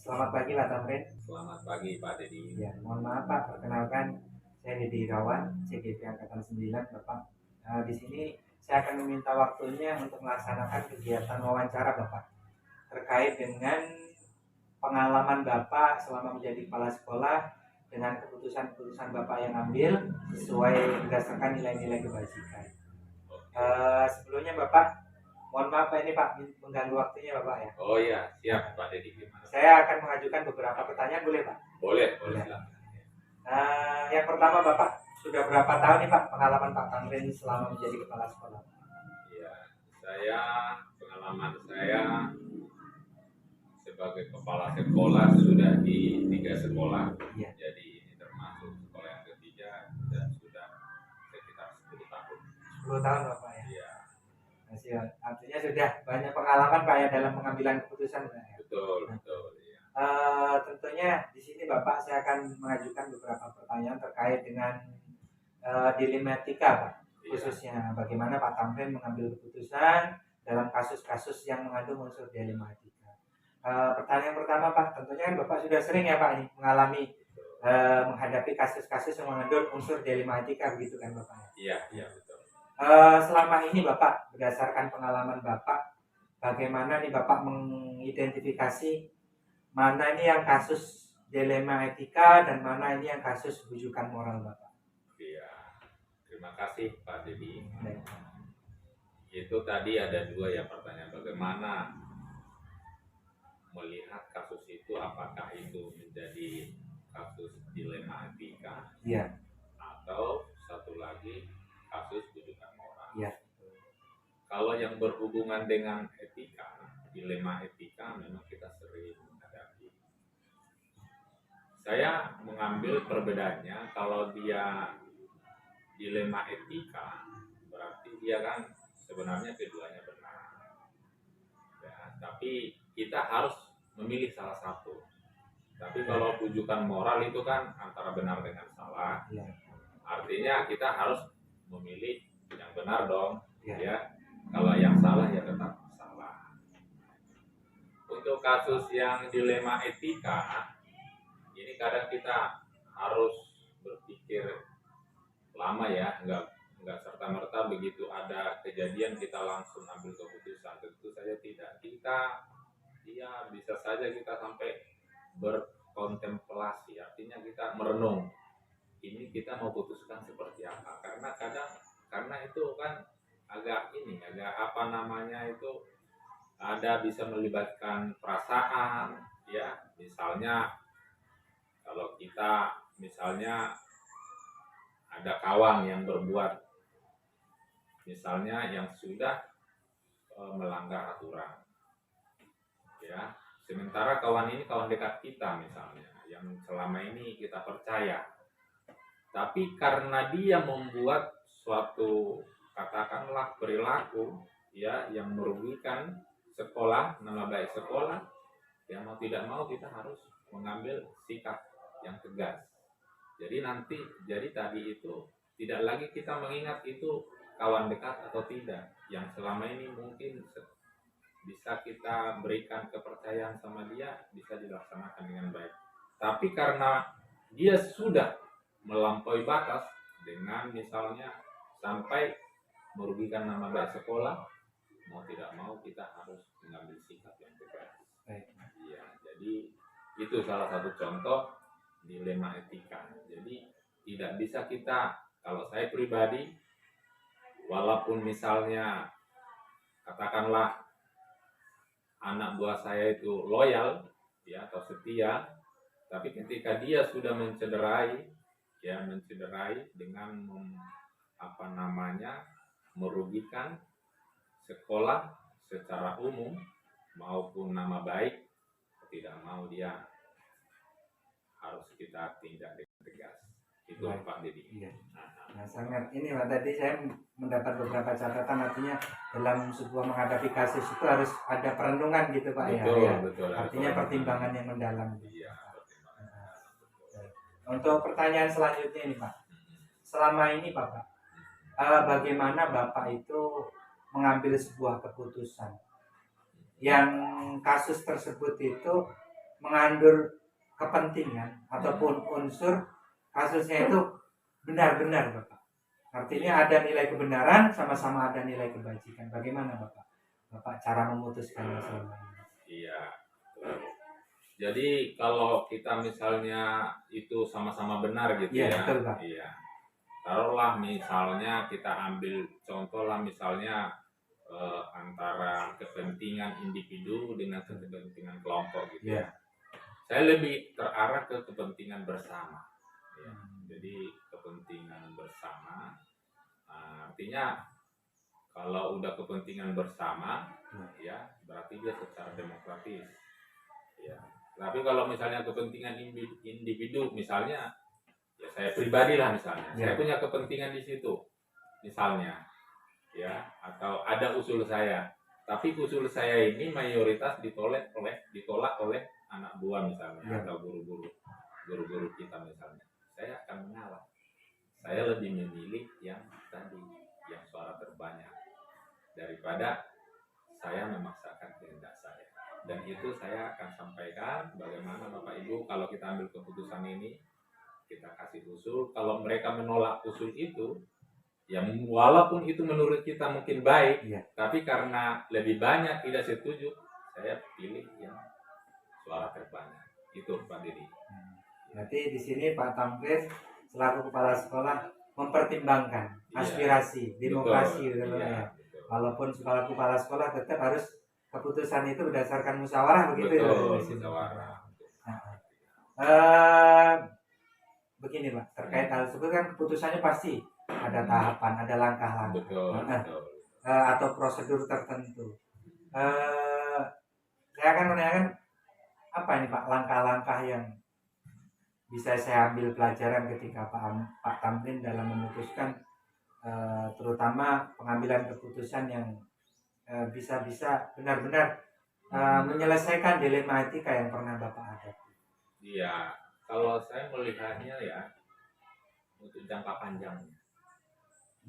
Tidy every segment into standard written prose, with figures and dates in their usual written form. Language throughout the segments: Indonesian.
Selamat pagi Pak Tamrin. Selamat pagi Pak Dedi. Ya, mohon maaf Pak, perkenalkan saya Dedi Irawan, CGP Angkatan 9 Bapak. Di sini saya akan meminta waktunya untuk melaksanakan kegiatan wawancara Bapak terkait dengan pengalaman Bapak selama menjadi kepala sekolah dengan keputusan-keputusan Bapak yang ambil sesuai berdasarkan nilai-nilai kebajikan. Sebelumnya Bapak, mohon maaf Pak, ini Pak mengganggu waktunya Bapak ya. Oh iya, siap Pak Dedi. Saya akan mengajukan beberapa pertanyaan, boleh Pak? Boleh. Yang pertama Bapak, sudah berapa tahun nih Pak pengalaman Pak Tamrin selama menjadi kepala sekolah? Iya, pengalaman saya sebagai kepala sekolah sudah di 3 sekolah. Ya. Jadi ini termasuk sekolah yang ketiga dan sudah sekitar 10 tahun. 10 tahun Bapak ya? Iya. Artinya sudah banyak pengalaman Pak ya dalam pengambilan keputusan Pak ya? Betul. Iya. Tentunya di sini Bapak saya akan mengajukan beberapa pertanyaan terkait dengan dilema etika Pak. Khususnya bagaimana Pak Tamrin mengambil keputusan dalam kasus-kasus yang mengandung unsur dilema etika. Pertanyaan pertama Pak, tentunya kan Bapak sudah sering ya Pak ini mengalami menghadapi kasus-kasus yang mengandung unsur dilema etika, begitu kan Bapak? Iya betul. Selama ini Bapak, berdasarkan pengalaman Bapak, bagaimana nih Bapak mengidentifikasi mana ini yang kasus dilema etika dan mana ini yang kasus bujukan moral Bapak? Iya, terima kasih Pak Dedi. Itu tadi ada 2 ya pertanyaan, bagaimana melihat kasus itu, apakah itu menjadi kasus dilema etika, ya, atau satu lagi kasus bujukan moral. Ya. Kalau yang berhubungan dengan etika, dilema etika memang kita sering hadapi. Saya mengambil perbedaannya, kalau dia dilema etika berarti dia kan sebenarnya keduanya benar ya, tapi kita harus memilih salah satu. Tapi kalau bujukan moral itu kan antara benar dengan salah ya. Artinya kita harus memilih yang benar dong ya. Kalau yang salah ya tetap salah. Untuk kasus yang dilema etika ini kadang kita harus berpikir lama ya, nggak serta-merta begitu ada kejadian kita langsung ambil keputusan. Tentu saja tidak. Kita bisa saja kita sampai berkontemplasi, artinya kita merenung. Ini kita mau putuskan seperti apa? Karena itu kan agak apa namanya itu, ada bisa melibatkan perasaan ya. Misalnya kalau kita misalnya ada kawan yang berbuat misalnya yang sudah melanggar aturan ya, sementara kawan ini kawan dekat kita misalnya yang selama ini kita percaya, tapi karena dia membuat suatu katakanlah perilaku ya yang merugikan sekolah, nama baik sekolah, ya mau tidak mau kita harus mengambil sikap yang tegas. Jadi tadi itu tidak lagi kita mengingat itu kawan dekat atau tidak, yang selama ini mungkin bisa kita berikan kepercayaan sama dia, bisa dilaksanakan dengan baik. Tapi karena dia sudah melampaui batas dengan misalnya sampai merugikan nama baik sekolah, mau tidak mau kita harus mengambil sikap yang tegas. Iya, jadi itu salah satu contoh dilema etika. Jadi tidak bisa kita, kalau saya pribadi, walaupun misalnya katakanlah anak buah saya itu loyal ya atau setia, tapi ketika dia sudah mencederai dengan merugikan sekolah secara umum maupun nama baik, tidak mau dia harus kita tindak dengan tegas. Itu Pak Dedi. Iya. Nah, sangat ini Pak, tadi saya mendapat beberapa catatan, artinya dalam sebuah menghadapi kasus itu harus ada perenungan gitu Pak. Betul, artinya pertimbangan yang mendalam. Iya. Untuk pertanyaan selanjutnya ini Pak, selama ini Bapak, bagaimana Bapak itu mengambil sebuah keputusan yang kasus tersebut itu mengandur kepentingan ataupun unsur kasusnya itu benar-benar Bapak. Artinya ada nilai kebenaran, sama-sama ada nilai kebajikan. Bagaimana Bapak? Bapak cara memutuskannya selama ini? Iya. Jadi kalau kita misalnya itu sama-sama benar gitu Iya, ya. betul, Pak. Iya. Taruhlah misalnya kita ambil contoh lah misalnya antara kepentingan individu dengan kepentingan kelompok gitu ya. Saya lebih terarah ke kepentingan bersama. Ya. Jadi kepentingan bersama artinya kalau udah kepentingan bersama ya berarti dia secara demokratis. Ya. Tapi kalau misalnya kepentingan individu misalnya ya saya pribadi lah misalnya, saya punya kepentingan di situ misalnya ya, atau ada usul saya, tapi usul saya ini mayoritas ditolak oleh anak buah misalnya atau guru-guru kita misalnya, saya akan mengalah. Saya lebih memilih yang tadi, yang suara terbanyak daripada saya memaksakan kehendak saya. Dan itu saya akan sampaikan bagaimana Bapak Ibu kalau kita ambil keputusan ini, kita kasih usul, kalau mereka menolak usul itu ya walaupun itu menurut kita mungkin baik, tapi karena lebih banyak tidak setuju, saya pilih yang suara terbanyak. Itu Pak Didi. Berarti di sini Pak Tamrin selaku kepala sekolah mempertimbangkan aspirasi, demokrasi gitu ya. Walaupun selaku kepala sekolah tetap harus keputusan itu berdasarkan musyawarah begitu ya. Musyawarah. Begini Pak, terkait hal tersebut kan keputusannya pasti ada tahapan, ada langkah-langkah atau prosedur tertentu. Saya akan menanyakan apa ini Pak langkah-langkah yang bisa saya ambil pelajaran ketika Pak Tamrin dalam memutuskan terutama pengambilan keputusan yang bisa benar-benar menyelesaikan dilema etika yang pernah Bapak hadapi. Iya, kalau saya melihatnya ya untuk jangka panjangnya.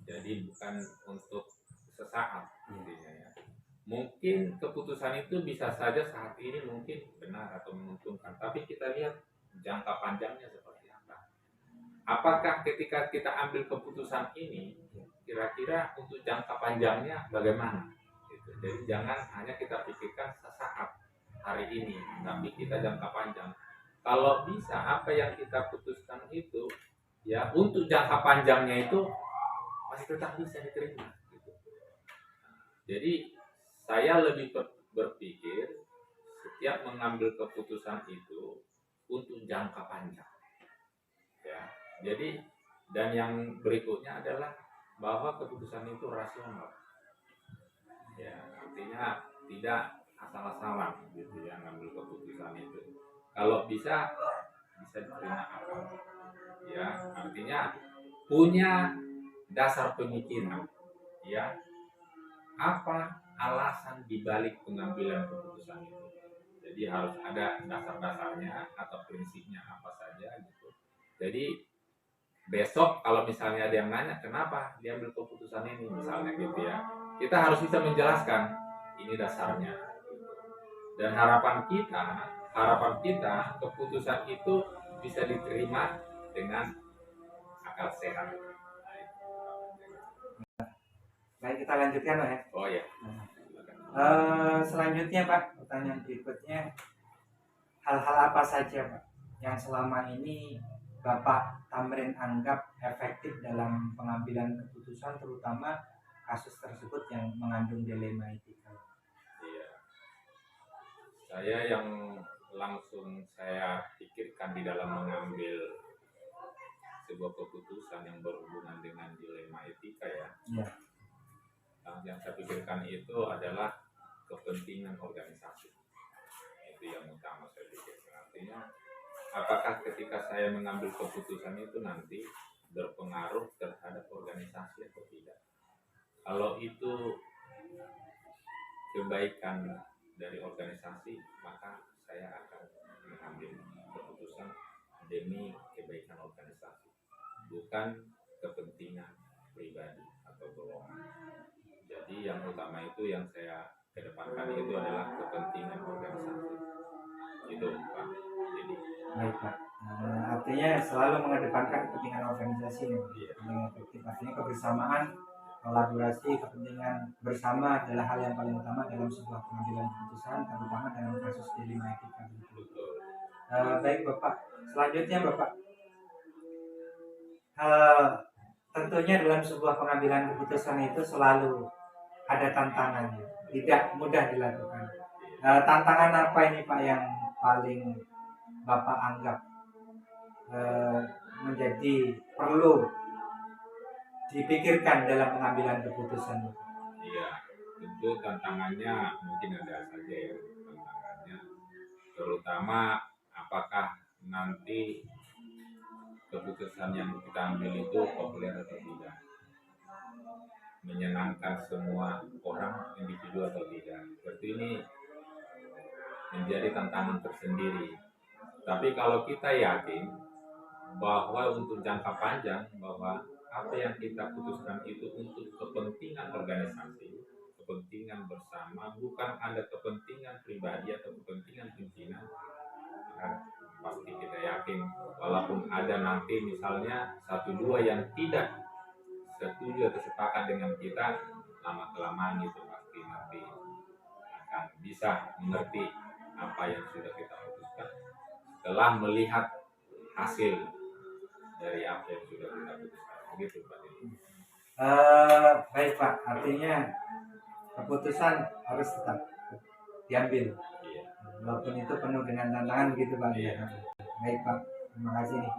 Jadi bukan untuk sesaat intinya ya. Mungkin keputusan itu bisa saja saat ini mungkin benar atau menguntungkan, tapi kita lihat jangka panjangnya seperti apa. Apakah ketika kita ambil keputusan ini kira-kira untuk jangka panjangnya bagaimana? Gitu. Jadi jangan hanya kita pikirkan sesaat hari ini, tapi kita jangka panjang. Kalau bisa apa yang kita putuskan itu ya untuk jangka panjangnya itu masih tetap bisa diterima gitu. Jadi saya lebih berpikir setiap mengambil keputusan itu untuk jangka panjang ya. Jadi dan yang berikutnya adalah bahwa keputusan itu rasional ya, artinya tidak asal-asalan gitu ya ngambil keputusan itu. Kalau bisa diterima apa ya, artinya punya dasar pemikiran ya, apa alasan dibalik pengambilan keputusan itu. Jadi harus ada dasar-dasarnya atau prinsipnya apa saja gitu. Jadi besok kalau misalnya ada yang nanya kenapa dia ambil keputusan ini misalnya gitu ya, kita harus bisa menjelaskan ini dasarnya gitu. Dan harapan kita keputusan itu bisa diterima dengan akal sehat. Baik, kita lanjutkan Pak ya. Oh ya. Selanjutnya Pak, pertanyaan berikutnya, hal-hal apa saja Pak yang selama ini Bapak Tamrin anggap efektif dalam pengambilan keputusan, terutama kasus tersebut yang mengandung dilema etika? Iya. Saya yang langsung saya pikirkan di dalam mengambil sebuah keputusan yang berhubungan dengan dilema etika ya. Iya. Yang saya pikirkan itu adalah kepentingan organisasi. Itu yang utama saya pikirkan. Artinya apakah ketika saya mengambil keputusan itu nanti berpengaruh terhadap organisasi atau tidak. Kalau itu kebaikan dari organisasi, maka saya akan mengambil keputusan demi kebaikan organisasi, bukan kepentingan pribadi atau golongan. Jadi yang utama itu yang saya kedepankan itu adalah kepentingan organisasi. Itu Pak. Jadi Baik Pak. Artinya selalu mengedepankan kepentingan organisasi nih, iya, yang efektif. Artinya kebersamaan, kolaborasi, kepentingan bersama adalah hal yang paling utama dalam sebuah pengambilan keputusan, terutama dalam kasus dilema etika. betul. Baik Bapak. Selanjutnya Bapak, eh, tentunya dalam sebuah pengambilan keputusan itu selalu ada tantangannya, tidak mudah dilakukan. Tantangan apa ini Pak yang paling Bapak anggap eh, menjadi perlu dipikirkan dalam pengambilan keputusan? Iya, tentu tantangannya mungkin ada saja ya tantangannya, terutama apakah nanti keputusan yang kita ambil itu populer atau tidak, menyenangkan semua orang individu atau tidak. Seperti ini menjadi tantangan tersendiri. Tapi kalau kita yakin bahwa untuk jangka panjang, bahwa apa yang kita putuskan itu untuk kepentingan organisasi, kepentingan bersama, bukan ada kepentingan pribadi atau kepentingan pimpinan, maka pasti kita yakin walaupun ada nanti misalnya satu dua yang tidak setuju atau sepakat dengan kita, lama kelamaan itu pasti nanti akan bisa mengerti apa yang sudah kita putuskan setelah melihat hasil dari apa yang sudah kita putuskan. Begitu Pak. Baik Pak, artinya keputusan harus tetap diambil, Iya. walaupun itu penuh dengan tantangan begitu Pak. Iya. Baik Pak, terima kasih nih.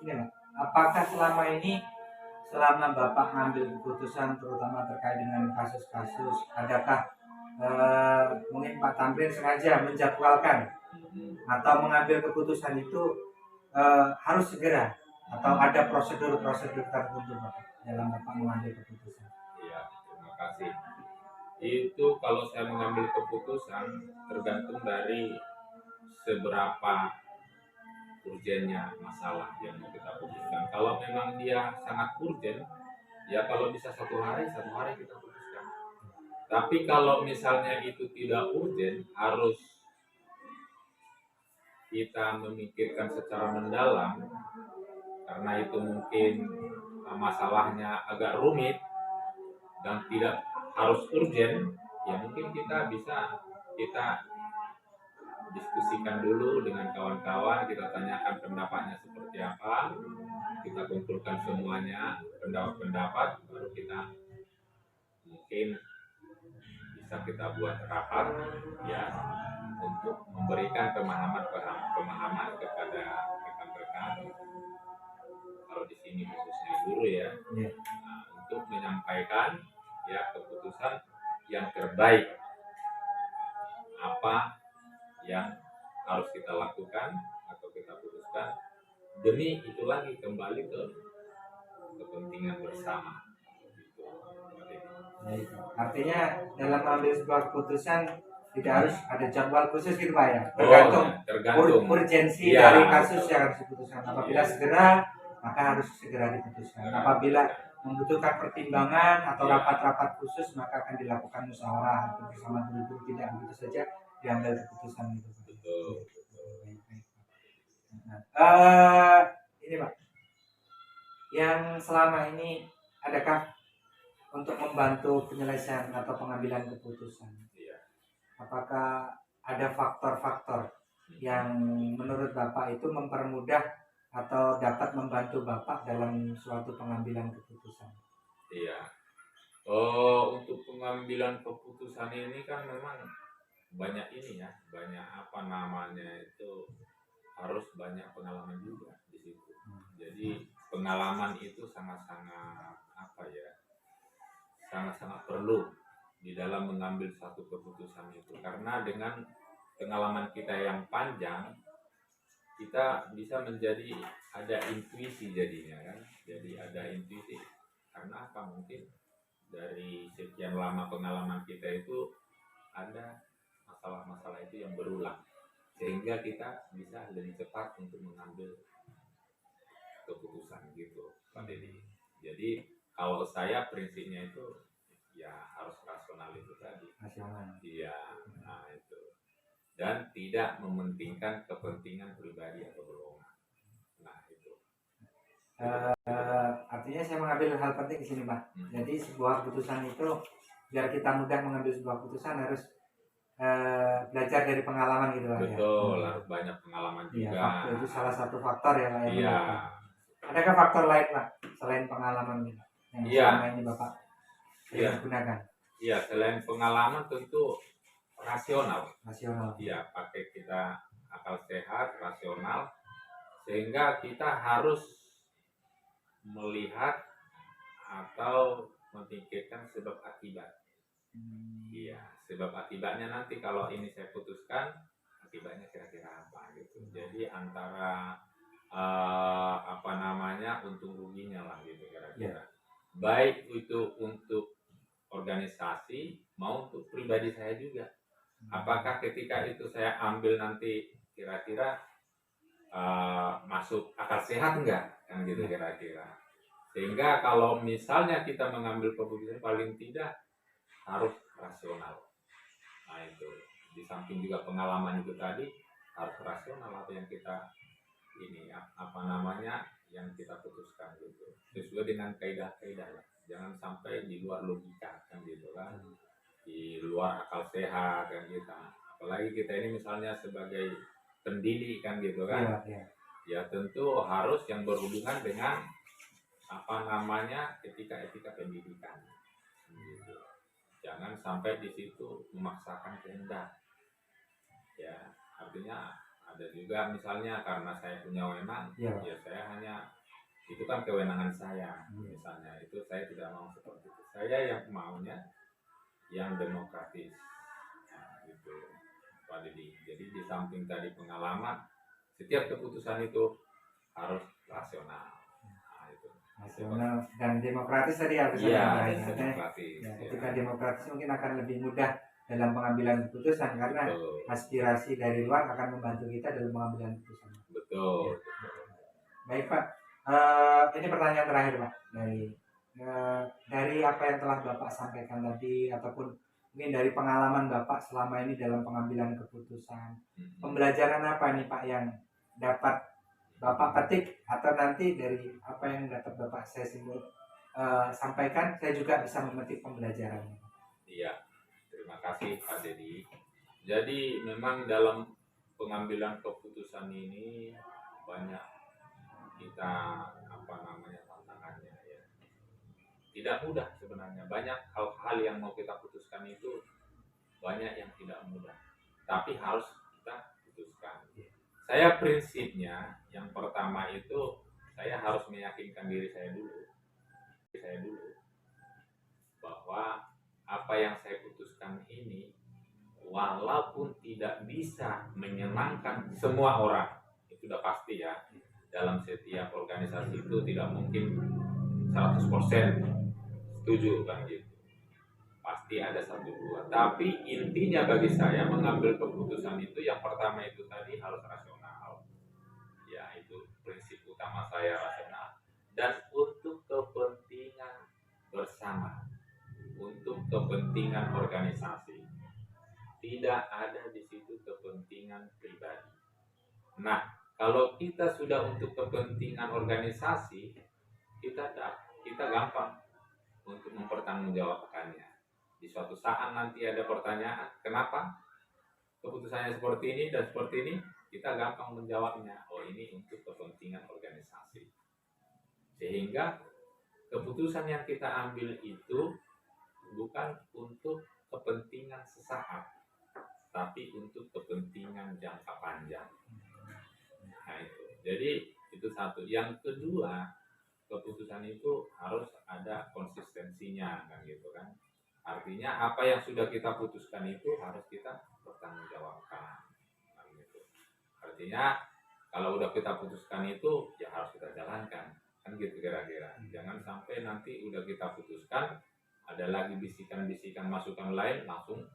Ini Pak, apakah selama Bapak mengambil keputusan terutama terkait dengan kasus-kasus, adakah mungkin Pak Tamrin sengaja menjadwalkan atau mengambil keputusan itu harus segera, atau ada prosedur-prosedur tertentu Pak dalam Bapak mengambil keputusan? Iya, terima kasih. Itu kalau saya mengambil keputusan tergantung dari seberapa urgennya masalah yang mau kita putuskan. Kalau memang dia sangat urgen, ya kalau bisa satu hari kita putuskan. Tapi kalau misalnya itu tidak urgen, harus kita memikirkan secara mendalam, karena itu mungkin masalahnya agak rumit dan tidak harus urgen, ya mungkin kita diskusikan dulu dengan kawan-kawan, kita tanyakan pendapatnya seperti apa, kita kumpulkan semuanya pendapat-pendapat, baru kita mungkin bisa kita buat rapat ya untuk memberikan pemahaman kepada rekan-rekan, kalau di sini khususnya guru ya, untuk menyampaikan ya keputusan yang terbaik, apa yang harus kita lakukan atau kita putuskan demi itu lagi kembali ke kepentingan bersama. Baik. Artinya dalam mengambil sebuah keputusan tidak harus ada jadwal khusus gitu Pak ya, tergantung urgensi dari kasus yang harus diputuskan. Apabila segera, maka harus segera diputuskan. Apabila membutuhkan pertimbangan atau rapat-rapat khusus, maka akan dilakukan musyawarah atau bersama guru-guru, tidak begitu saja diambil keputusan itu. Ini Pak, yang selama ini adakah untuk membantu penyelesaian atau pengambilan keputusan, apakah ada faktor-faktor yang menurut Bapak itu mempermudah atau dapat membantu Bapak dalam suatu pengambilan keputusan? Iya. Untuk pengambilan keputusan ini kan memang banyak ini ya, banyak apa namanya itu, harus banyak pengalaman juga di situ. Jadi pengalaman itu sangat-sangat apa ya, sangat-sangat perlu di dalam mengambil satu keputusan itu, karena dengan pengalaman kita yang panjang kita bisa menjadi ada intuisi jadinya kan, jadi ada intuisi karena apa, mungkin dari sekian lama pengalaman kita itu ada masalah-masalah itu yang berulang sehingga kita bisa lebih cepat untuk mengambil keputusan gitu Pak Dedi. Jadi kalau saya prinsipnya itu ya harus rasional itu tadi. Rasional. Iya, nah itu. dan tidak mementingkan kepentingan pribadi atau golongan. Nah itu. Artinya saya mengambil hal penting di sini, Pak. Jadi sebuah keputusan itu biar kita mudah mengambil sebuah keputusan harus belajar dari pengalaman gitu, Pak. Betul, harus banyak pengalaman Iya, juga. faktor itu salah satu faktor ya, Pak. Iya. Adakah faktor lain, Pak, selain pengalaman gitu, yang selama ini Bapak gunakan? Iya, selain pengalaman tentu rasional. Rasional. Iya, pakai kita akal sehat, rasional, sehingga kita harus melihat atau memikirkan sebab akibat. Iya, sebab akibatnya nanti kalau ini saya putuskan, akibatnya kira-kira apa gitu. Jadi antara untung ruginya lah gitu kira-kira. Baik itu untuk organisasi mau untuk pribadi saya juga. Apakah ketika itu saya ambil nanti kira-kira masuk akal sehat enggak kan gitu kira-kira. Sehingga kalau misalnya kita mengambil keputusan paling tidak harus rasional. Nah itu di samping juga pengalaman itu tadi harus rasional apa yang kita yang kita putuskan gitu sesuai dengan kaidah-kaidah lah. Jangan sampai di luar logika kan gitu kan, di luar akal sehat kan kita. Apalagi kita ini misalnya sebagai pendidik kan gitu kan, ya tentu harus yang berhubungan dengan etika pendidikan gitu. Jangan sampai di situ memaksakan kehendak ya. Artinya ada juga misalnya karena saya punya wewenang ya saya hanya itu kan kewenangan saya misalnya, itu saya tidak mau seperti itu. Saya yang maunya yang demokratis. Nah, gitu Pak Didi. Jadi di samping tadi pengalaman, setiap keputusan itu harus rasional. Nah, itu rasional dan demokratis tadi harus demokratis. Ketika demokratis mungkin akan lebih mudah dalam pengambilan keputusan karena aspirasi dari luar akan membantu kita dalam pengambilan keputusan. Betul. Baik Pak, ini pertanyaan terakhir Pak dari apa yang telah Bapak sampaikan tadi ataupun mungkin dari pengalaman Bapak selama ini dalam pengambilan keputusan, pembelajaran apa nih Pak yang dapat Bapak petik atau nanti dari apa yang dapat Bapak saya sampaikan saya juga bisa memetik pembelajarannya. Iya. Terima kasih Pak Dedi. Jadi memang dalam pengambilan keputusan ini banyak kita tantangannya ya. Tidak mudah sebenarnya. Banyak hal-hal yang mau kita putuskan itu banyak yang tidak mudah. Tapi harus kita putuskan. Saya prinsipnya yang pertama itu saya harus meyakinkan diri saya dulu bahwa apa yang saya putuskan ini walaupun tidak bisa menyenangkan semua orang, itu sudah pasti ya. Dalam setiap organisasi itu tidak mungkin 100% setuju kan gitu. Pasti ada 1-2. Tapi intinya bagi saya mengambil keputusan itu yang pertama itu tadi harus rasional. Ya, itu prinsip utama saya, rasional. Dan untuk kepentingan bersama, untuk kepentingan organisasi, tidak ada di situ kepentingan pribadi. Nah, kalau kita sudah untuk kepentingan organisasi, kita gampang untuk mempertanggungjawabkannya. Di suatu saat nanti ada pertanyaan, kenapa keputusannya seperti ini dan seperti ini, kita gampang menjawabnya. Oh, ini untuk kepentingan organisasi. Sehingga keputusan yang kita ambil itu bukan untuk kepentingan sesaat, tapi untuk kepentingan jangka panjang. Nah itu. Jadi itu satu. Yang kedua, keputusan itu harus ada konsistensinya kan gitu kan. Artinya apa yang sudah kita putuskan itu harus kita pertanggungjawabkan kan gitu. Artinya kalau udah kita putuskan itu ya harus kita jalankan kan gitu kira-kira. Jangan sampai nanti udah kita putuskan ada lagi bisikan-bisikan masukan lain langsung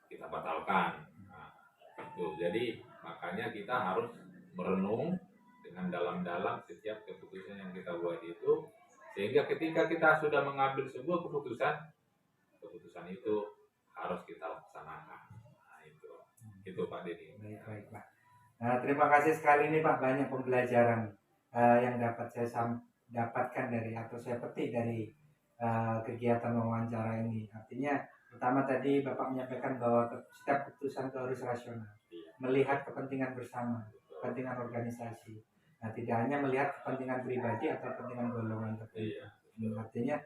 kita batalkan. Nah, itu. Jadi makanya kita harus merenung dengan dalam-dalam setiap keputusan yang kita buat itu, sehingga ketika kita sudah mengambil sebuah keputusan itu harus kita laksanakan. Nah, itu. Itu Pak Dedi. Baik Pak. Nah, terima kasih sekali nih Pak, banyak pembelajaran yang dapat saya dapatkan dari atau saya petik dari kegiatan wawancara ini. Artinya pertama tadi Bapak menyampaikan bahwa setiap keputusan itu harus rasional, Iya. melihat kepentingan bersama, kepentingan organisasi. Nah, tidak hanya melihat kepentingan pribadi atau kepentingan golongan tertentu. Iya. Artinya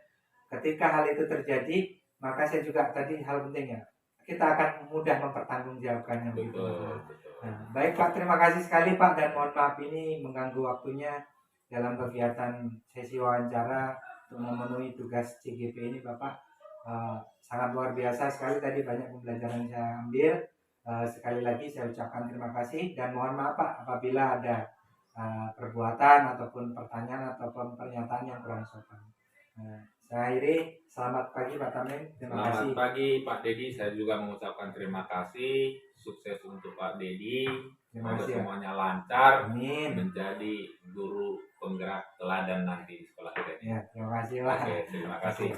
ketika hal itu terjadi, maka saya juga tadi hal pentingnya kita akan mudah mempertanggungjawabkannya. Betul. Nah, baik Pak, terima kasih sekali Pak, dan mohon maaf ini mengganggu waktunya dalam kegiatan sesi wawancara untuk memenuhi tugas CGP ini Bapak. Sangat luar biasa sekali, tadi banyak pembelajaran yang saya ambil. Sekali lagi saya ucapkan terima kasih dan mohon maaf Pak apabila ada perbuatan ataupun pertanyaan ataupun pernyataan yang kurang sopan. Saya akhiri, selamat pagi Pak Tamim. Terima kasih. Selamat pagi Pak Dedi, saya juga mengucapkan terima kasih. Sukses untuk Pak Dedi. Terima Semoga kasih. semuanya lancar. Amin. Menjadi guru penggerak teladan nanti di sekolah kita. Ya, terima kasih Pak. Oke, terima kasih.